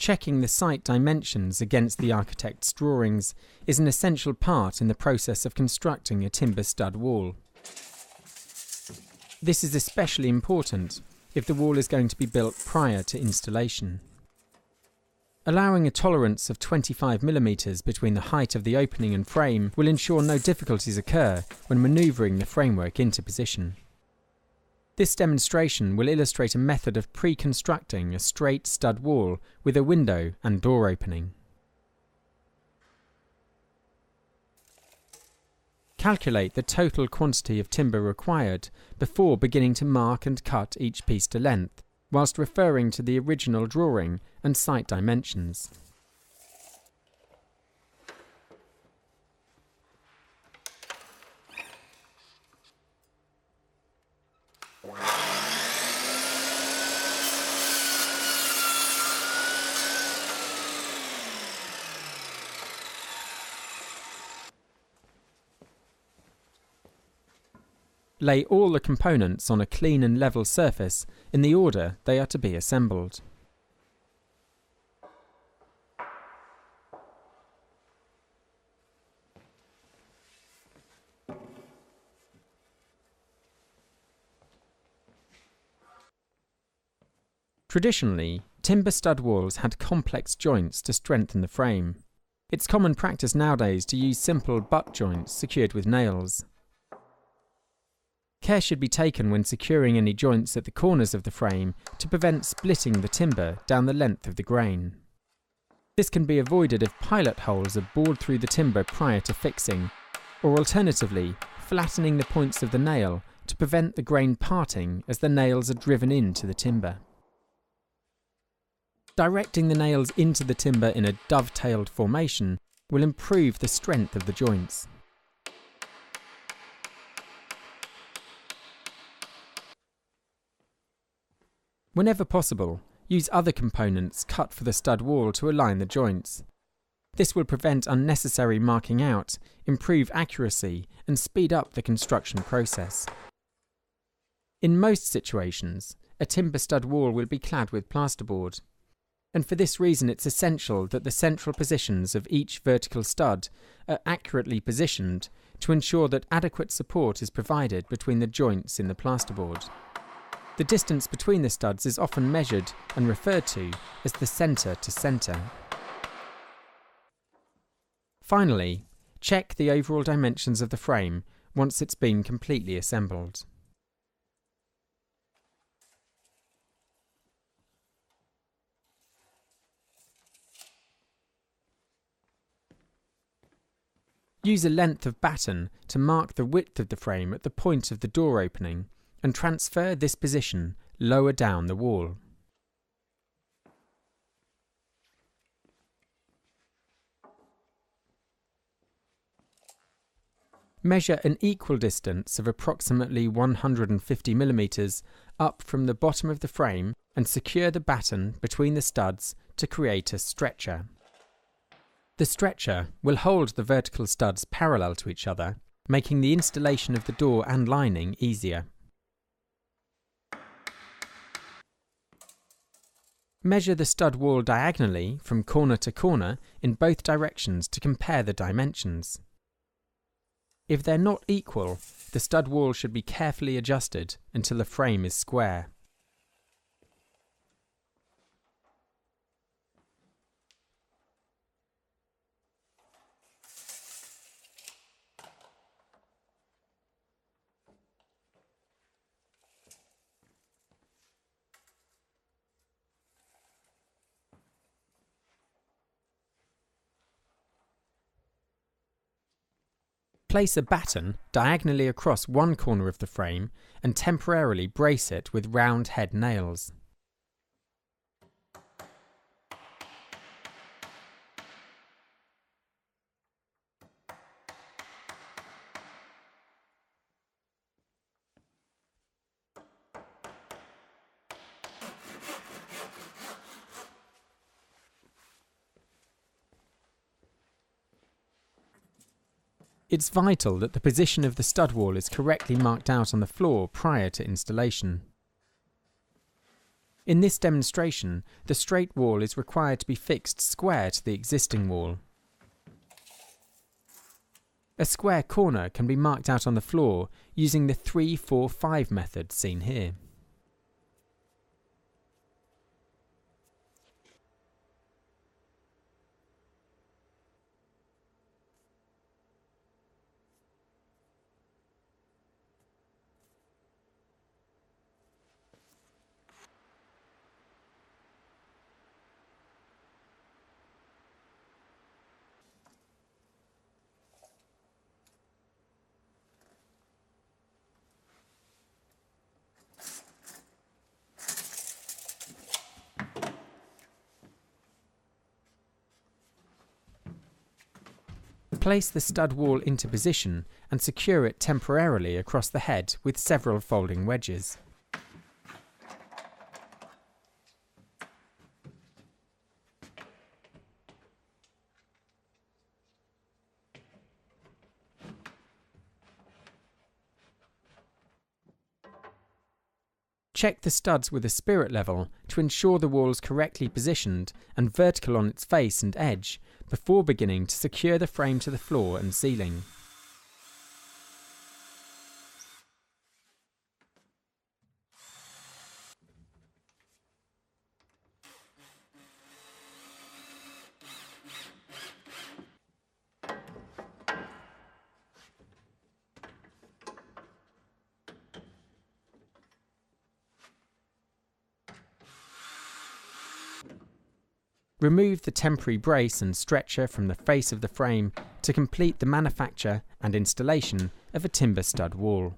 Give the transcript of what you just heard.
Checking the site dimensions against the architect's drawings is an essential part in the process of constructing a timber stud wall. This is especially important if the wall is going to be built prior to installation. Allowing a tolerance of 25 mm between the height of the opening and frame will ensure no difficulties occur when manoeuvring the framework into position. This demonstration will illustrate a method of pre-constructing a straight stud wall with a window and door opening. Calculate the total quantity of timber required before beginning to mark and cut each piece to length, whilst referring to the original drawing and site dimensions. Lay all the components on a clean and level surface in the order they are to be assembled. Traditionally, timber stud walls had complex joints to strengthen the frame. It's common practice nowadays to use simple butt joints secured with nails. Care should be taken when securing any joints at the corners of the frame to prevent splitting the timber down the length of the grain. This can be avoided if pilot holes are bored through the timber prior to fixing, or alternatively, flattening the points of the nail to prevent the grain parting as the nails are driven into the timber. Directing the nails into the timber in a dovetailed formation will improve the strength of the joints. Whenever possible, use other components cut for the stud wall to align the joints. This will prevent unnecessary marking out, improve accuracy, and speed up the construction process. In most situations, a timber stud wall will be clad with plasterboard, and for this reason it's essential that the central positions of each vertical stud are accurately positioned to ensure that adequate support is provided between the joints in the plasterboard. The distance between the studs is often measured and referred to as the centre to centre. Finally, check the overall dimensions of the frame once it's been completely assembled. Use a length of batten to mark the width of the frame at the point of the door opening and transfer this position lower down the wall. Measure an equal distance of approximately 150 mm up from the bottom of the frame and secure the batten between the studs to create a stretcher. The stretcher will hold the vertical studs parallel to each other, making the installation of the door and lining easier. Measure the stud wall diagonally from corner to corner in both directions to compare the dimensions. If they're not equal, the stud wall should be carefully adjusted until the frame is square. Place a batten diagonally across one corner of the frame and temporarily brace it with round head nails. It's vital that the position of the stud wall is correctly marked out on the floor prior to installation. In this demonstration, the straight wall is required to be fixed square to the existing wall. A square corner can be marked out on the floor using the 3-4-5 method seen here. Place the stud wall into position and secure it temporarily across the head with several folding wedges. Check the studs with a spirit level to ensure the wall is correctly positioned and vertical on its face and edge before beginning to secure the frame to the floor and ceiling. Remove the temporary brace and stretcher from the face of the frame to complete the manufacture and installation of a timber stud wall.